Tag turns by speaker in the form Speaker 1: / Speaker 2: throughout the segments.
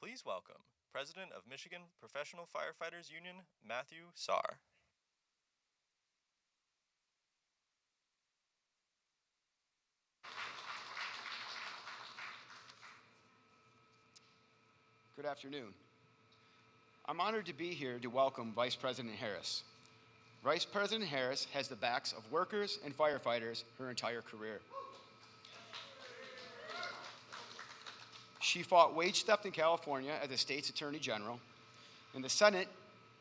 Speaker 1: Please welcome President of Michigan Professional Firefighters Union, Matthew Saar.
Speaker 2: Good afternoon. I'm honored to be here to welcome Vice President Harris. Vice President Harris has the backs of workers and firefighters her entire career. She fought wage theft in California as the state's Attorney General. In the Senate,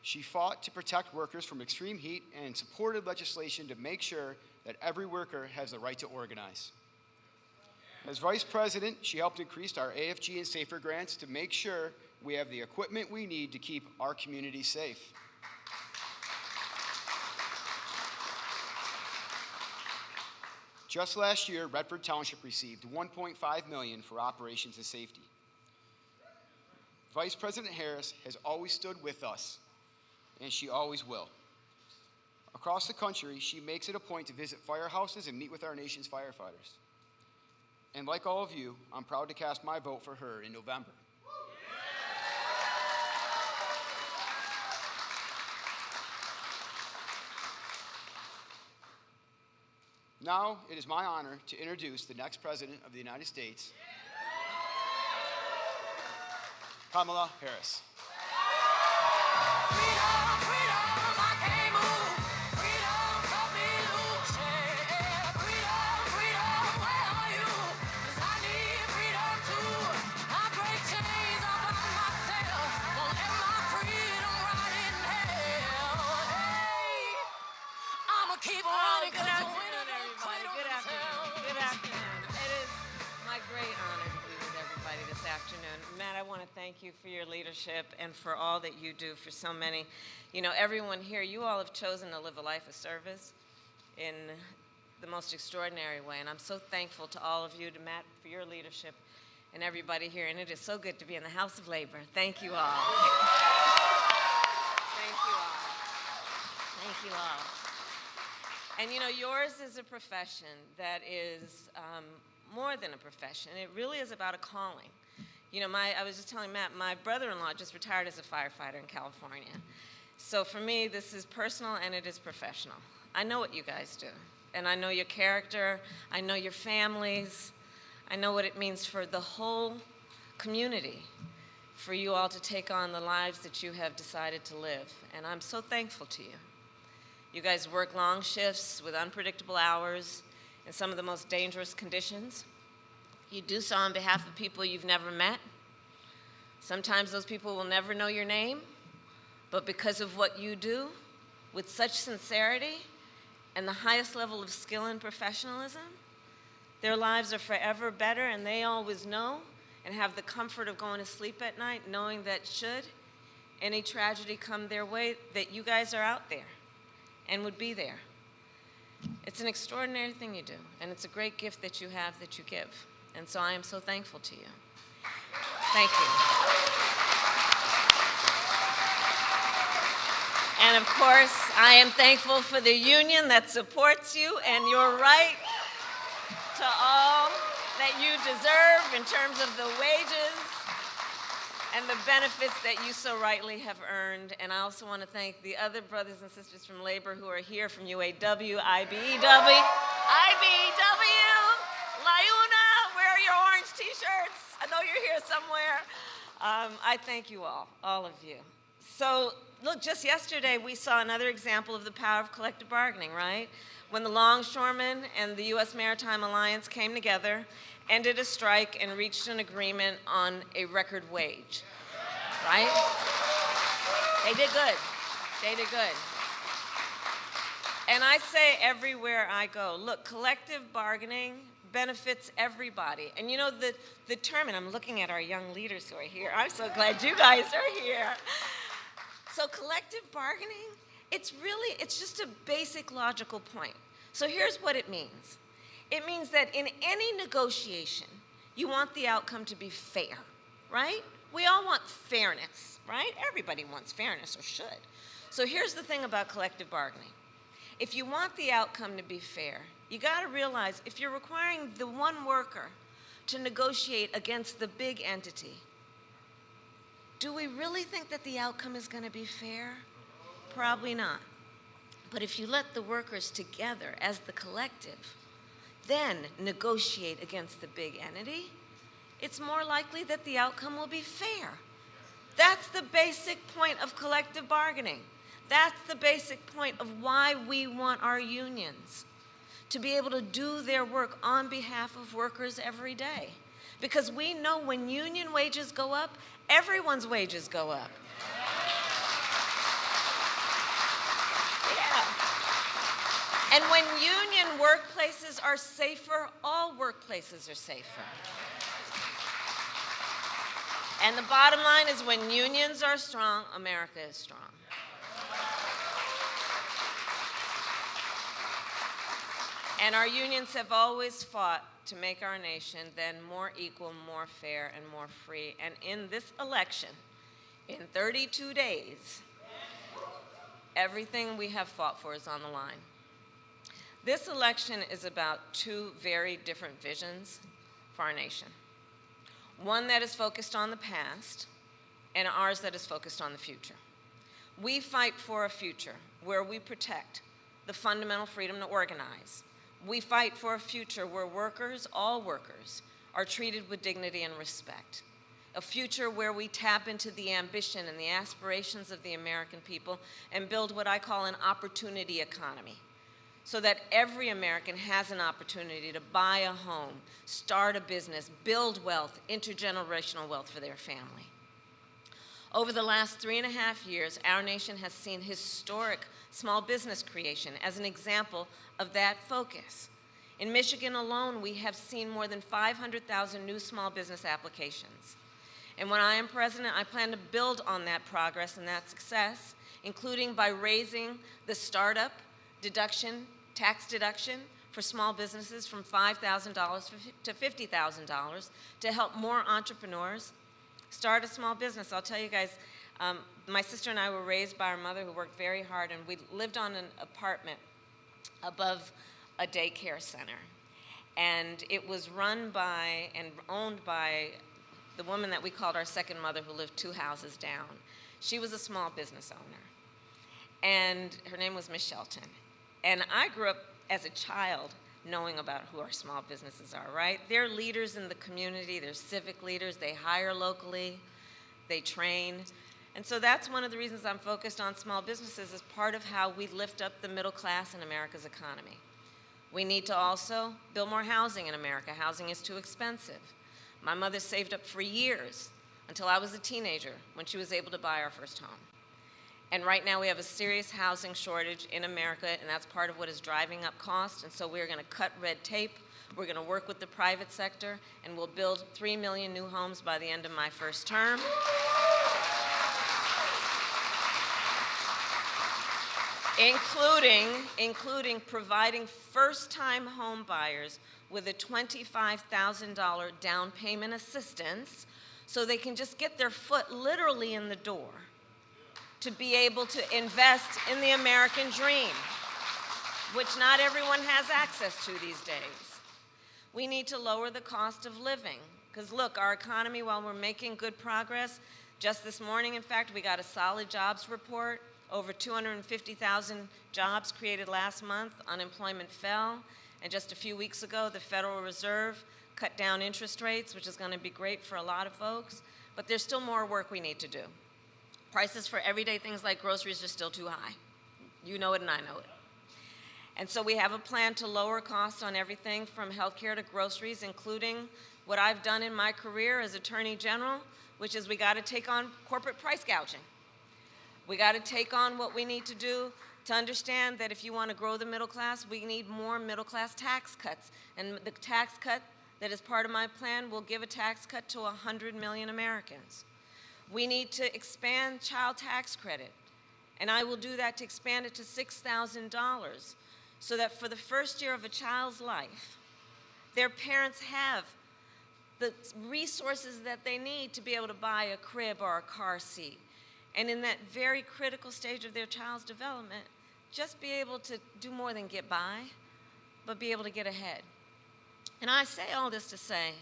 Speaker 2: She fought to protect workers from extreme heat and supported legislation to make sure that every worker has the right to organize. As Vice President, she helped increase our AFG and SAFER grants to make sure we have the equipment we need to keep our community safe. Just last year, Redford Township received $1.5 million for operations and safety. Vice President Harris has always stood with us, and she always will. Across the country, she makes it a point to visit firehouses and meet with our nation's firefighters. And like all of you, I'm proud to cast my vote for her in November. Now, it is my honor to introduce the next President of the United States, Kamala Harris.
Speaker 3: Keep on good afternoon, everybody. Good afternoon. Good afternoon. It is my great honor to be with everybody this afternoon. Matt, I want to thank you for your leadership and for all that you do for so many. You know, everyone here, you all have chosen to live a life of service in the most extraordinary way. And I'm so thankful to all of you, to Matt, for your leadership and everybody here. And it is so good to be in the House of Labor. Thank you all. Thank you all. Thank you all. And you know, yours is a profession that is more than a profession. It really is about a calling. You know, I was just telling Matt, my brother-in-law just retired as a firefighter in California. So for me, this is personal and it is professional. I know what you guys do. And I know your character. I know your families. I know what it means for the whole community, for you all to take on the lives that you have decided to live. And I'm so thankful to you. You guys work long shifts with unpredictable hours in some of the most dangerous conditions. You do so on behalf of people you've never met. Sometimes those people will never know your name, but because of what you do, with such sincerity and the highest level of skill and professionalism, their lives are forever better, and they always know and have the comfort of going to sleep at night knowing that should any tragedy come their way, that you guys are out there and would be there. It's an extraordinary thing you do, and it's a great gift that you have that you give. And so I am so thankful to you. Thank you. And of course, I am thankful for the union that supports you and your right to all that you deserve in terms of the wages and the benefits that you so rightly have earned. And I also want to thank the other brothers and sisters from labor who are here from UAW, IBEW, LIUNA, wear your orange t-shirts. I know you're here somewhere. I thank you all of you. So look, just yesterday we saw another example of the power of collective bargaining, right? When the longshoremen and the U.S. Maritime Alliance came together, ended a strike, and reached an agreement on a record wage, right? They did good. They did good. And I say everywhere I go, look, collective bargaining benefits everybody. And you know, the term, and I'm looking at our young leaders who are here. I'm so glad you guys are here. So collective bargaining, it's just a basic logical point. So here's what it means. It means that in any negotiation, you want the outcome to be fair, right? We all want fairness, right? Everybody wants fairness, or should. So here's the thing about collective bargaining. If you want the outcome to be fair, you got to realize if you're requiring the one worker to negotiate against the big entity, do we really think that the outcome is going to be fair? Probably not. But if you let the workers together as the collective, then negotiate against the big entity, it's more likely that the outcome will be fair. That's the basic point of collective bargaining. That's the basic point of why we want our unions to be able to do their work on behalf of workers every day. Because we know when union wages go up, everyone's wages go up. And when union workplaces are safer, all workplaces are safer. And the bottom line is when unions are strong, America is strong. And our unions have always fought to make our nation then more equal, more fair, and more free. And in this election, in 32 days, everything we have fought for is on the line. This election is about two very different visions for our nation. One that is focused on the past, and ours that is focused on the future. We fight for a future where we protect the fundamental freedom to organize. We fight for a future where workers, all workers, are treated with dignity and respect. A future where we tap into the ambition and the aspirations of the American people and build what I call an opportunity economy, so that every American has an opportunity to buy a home, start a business, build wealth, intergenerational wealth for their family. Over the last 3.5 years, our nation has seen historic small business creation as an example of that focus. In Michigan alone, we have seen more than 500,000 new small business applications. And when I am president, I plan to build on that progress and that success, including by raising the startup deduction, tax deduction for small businesses from $5,000 to $50,000 to help more entrepreneurs start a small business. I'll tell you guys, my sister and I were raised by our mother who worked very hard, and we lived on an apartment above a daycare center. And it was run by and owned by the woman that we called our second mother, who lived 2 houses down. She was a small business owner, and her name was Miss Shelton. And I grew up as a child knowing about who our small businesses are, right? They're leaders in the community, they're civic leaders, they hire locally, they train. And so that's one of the reasons I'm focused on small businesses as part of how we lift up the middle class in America's economy. We need to also build more housing in America. Housing is too expensive. My mother saved up for years until I was a teenager when she was able to buy our first home. And right now we have a serious housing shortage in America, and that's part of what is driving up costs. And so we're going to cut red tape. We're going to work with the private sector, and we'll build 3 million new homes by the end of my first term. Including providing first-time home buyers with a $25,000 down payment assistance so they can just get their foot literally in the door to be able to invest in the American dream, which not everyone has access to these days. We need to lower the cost of living, because look, our economy, while we're making good progress, just this morning, in fact, we got a solid jobs report, over 250,000 jobs created last month, unemployment fell, and just a few weeks ago, the Federal Reserve cut down interest rates, which is going to be great for a lot of folks, but there's still more work we need to do. Prices for everyday things like groceries are still too high. You know it and I know it. And so we have a plan to lower costs on everything from healthcare to groceries, including what I've done in my career as Attorney General, which is we got to take on corporate price gouging. We got to take on what we need to do to understand that if you want to grow the middle class, we need more middle class tax cuts. And the tax cut that is part of my plan will give a tax cut to 100 million Americans. We need to expand child tax credit, and I will do that to expand it to $6,000 so that for the first year of a child's life, their parents have the resources that they need to be able to buy a crib or a car seat. And in that very critical stage of their child's development, just be able to do more than get by, but be able to get ahead. And I say all this to say,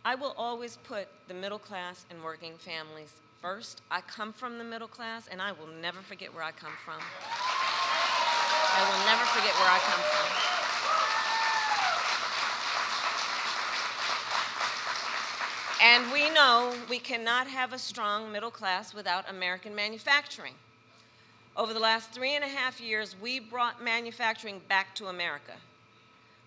Speaker 3: I will always put the middle class and working families first. I come from the middle class, and I will never forget where I come from. I will never forget where I come from. And we know we cannot have a strong middle class without American manufacturing. Over the last 3.5 years, we brought manufacturing back to America.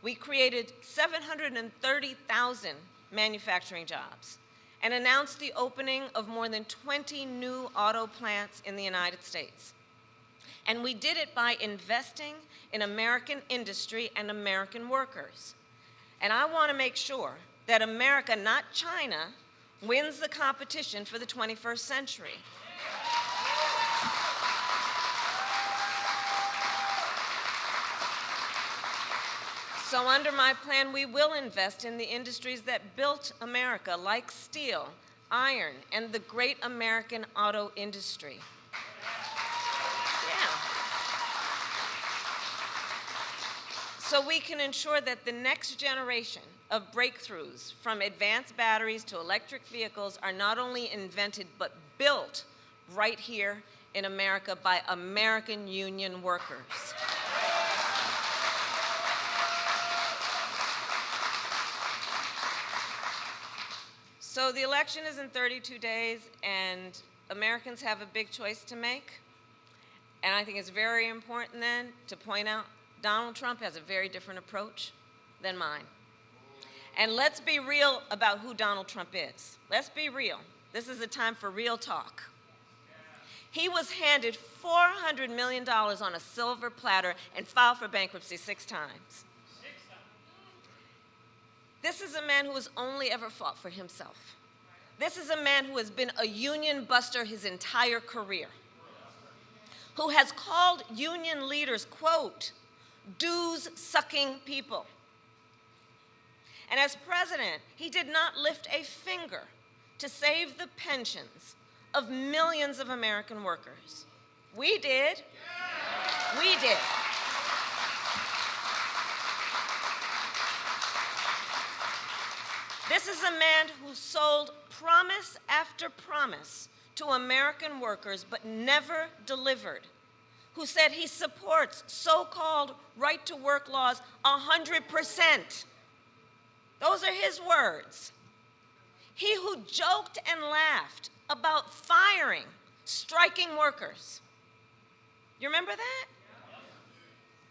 Speaker 3: We created 730,000 manufacturing jobs and announced the opening of more than 20 new auto plants in the United States. And we did it by investing in American industry and American workers. And I want to make sure that America, not China, wins the competition for the 21st century. So under my plan, we will invest in the industries that built America, like steel, iron, and the great American auto industry. Yeah. So we can ensure that the next generation of breakthroughs, from advanced batteries to electric vehicles, are not only invented but built right here in America by American union workers. So the election is in 32 days, and Americans have a big choice to make. And I think it's very important then to point out Donald Trump has a very different approach than mine. And let's be real about who Donald Trump is. Let's be real. This is a time for real talk. He was handed $400 million on a silver platter and filed for bankruptcy 6 times. This is a man who has only ever fought for himself. This is a man who has been a union buster his entire career, who has called union leaders, quote, dues-sucking people. And as president, he did not lift a finger to save the pensions of millions of American workers. We did. We did. This is a man who sold promise after promise to American workers but never delivered, who said he supports so-called right-to-work laws 100%. Those are his words. He who joked and laughed about firing striking workers. You remember that?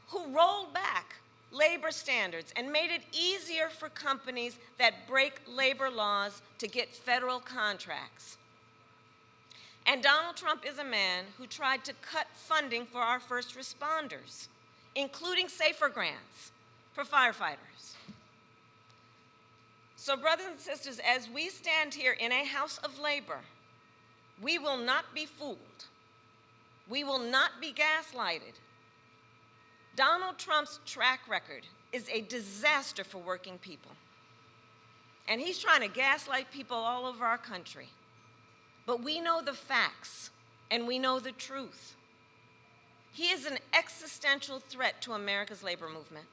Speaker 3: Who rolled back labor standards and made it easier for companies that break labor laws to get federal contracts. And Donald Trump is a man who tried to cut funding for our first responders, including SAFER grants for firefighters. So brothers and sisters, as we stand here in a house of labor, we will not be fooled. We will not be gaslighted. Donald Trump's track record is a disaster for working people. And he's trying to gaslight people all over our country. But we know the facts, and we know the truth. He is an existential threat to America's labor movement.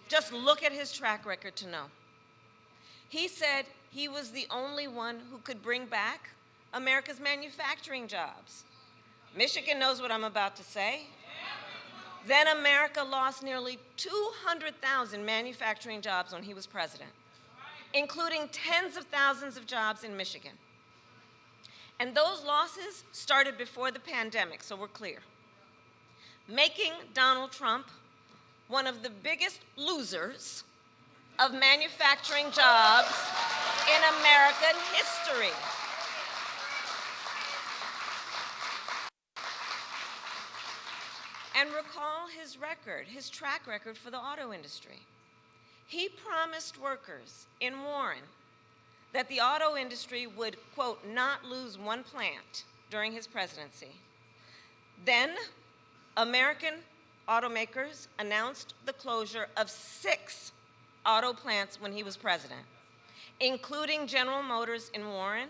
Speaker 3: Just look at his track record to know. He said he was the only one who could bring back America's manufacturing jobs. Michigan knows what I'm about to say. Then America lost nearly 200,000 manufacturing jobs when he was president, including tens of thousands of jobs in Michigan. And those losses started before the pandemic, so we're clear, making Donald Trump one of the biggest losers of manufacturing jobs in American history. And recall his record, his track record for the auto industry. He promised workers in Warren that the auto industry would, quote, not lose one plant during his presidency. Then, American automakers announced the closure of 6 auto plants when he was president, including General Motors in Warren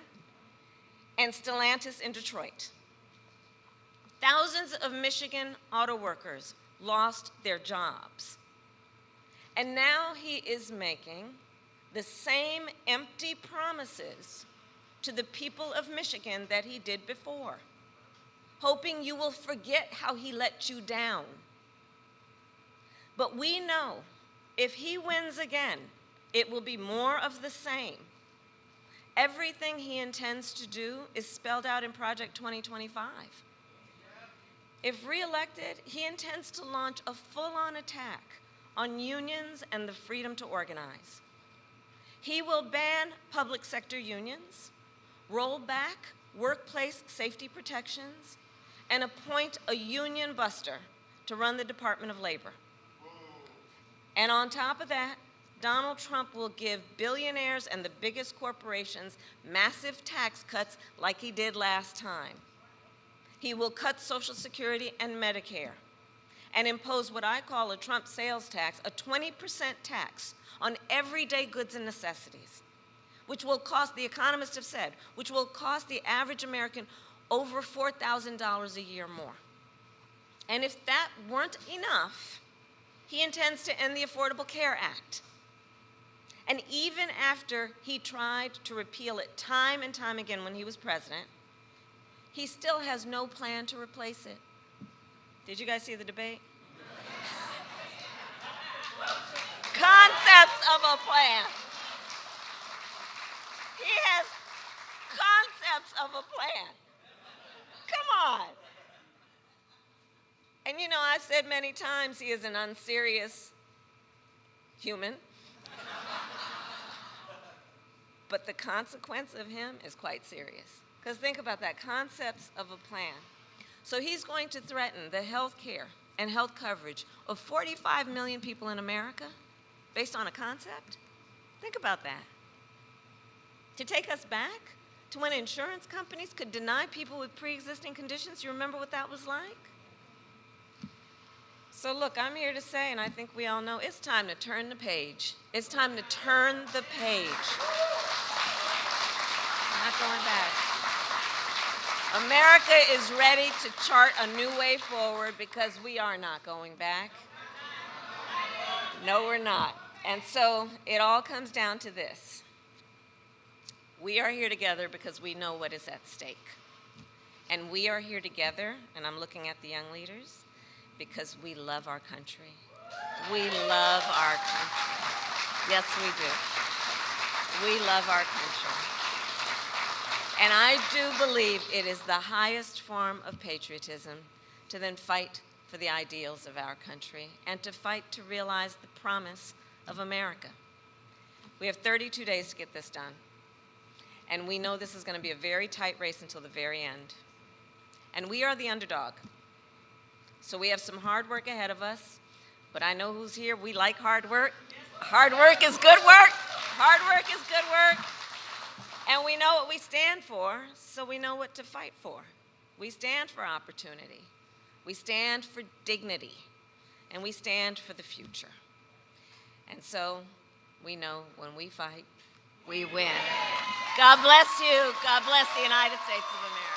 Speaker 3: and Stellantis in Detroit. Thousands of Michigan auto workers lost their jobs. And now he is making the same empty promises to the people of Michigan that he did before, hoping you will forget how he let you down. But we know if he wins again, it will be more of the same. Everything he intends to do is spelled out in Project 2025. If reelected, he intends to launch a full-on attack on unions and the freedom to organize. He will ban public sector unions, roll back workplace safety protections, and appoint a union buster to run the Department of Labor. And on top of that, Donald Trump will give billionaires and the biggest corporations massive tax cuts like he did last time. He will cut Social Security and Medicare and impose what I call a Trump sales tax, a 20% tax on everyday goods and necessities, which will cost, the economists have said, which will cost the average American over $4,000 a year more. And if that weren't enough, he intends to end the Affordable Care Act. And even after he tried to repeal it time and time again when he was president, he still has no plan to replace it. Did you guys see the debate? Concepts of a plan. He has concepts of a plan. Come on. And you know, I've said many times he is an unserious human. But the consequence of him is quite serious. Because think about that, concepts of a plan. So he's going to threaten the health care and health coverage of 45 million people in America based on a concept? Think about that. To take us back to when insurance companies could deny people with pre-existing conditions, you remember what that was like? So look, I'm here to say, and I think we all know, it's time to turn the page. It's time to turn the page. I'm not going back. America is ready to chart a new way forward because we are not going back. No, we're not. And so it all comes down to this. We are here together because we know what is at stake. And we are here together, and I'm looking at the young leaders, because we love our country. We love our country. Yes, we do. We love our country. And I do believe it is the highest form of patriotism to then fight for the ideals of our country and to fight to realize the promise of America. We have 32 days to get this done. And we know this is going to be a very tight race until the very end. And we are the underdog. So we have some hard work ahead of us. But I know who's here. We like hard work. Hard work is good work. Hard work is good work. And we know what we stand for, so we know what to fight for. We stand for opportunity. We stand for dignity. And we stand for the future. And so we know when we fight, we win. God bless you. God bless the United States of America.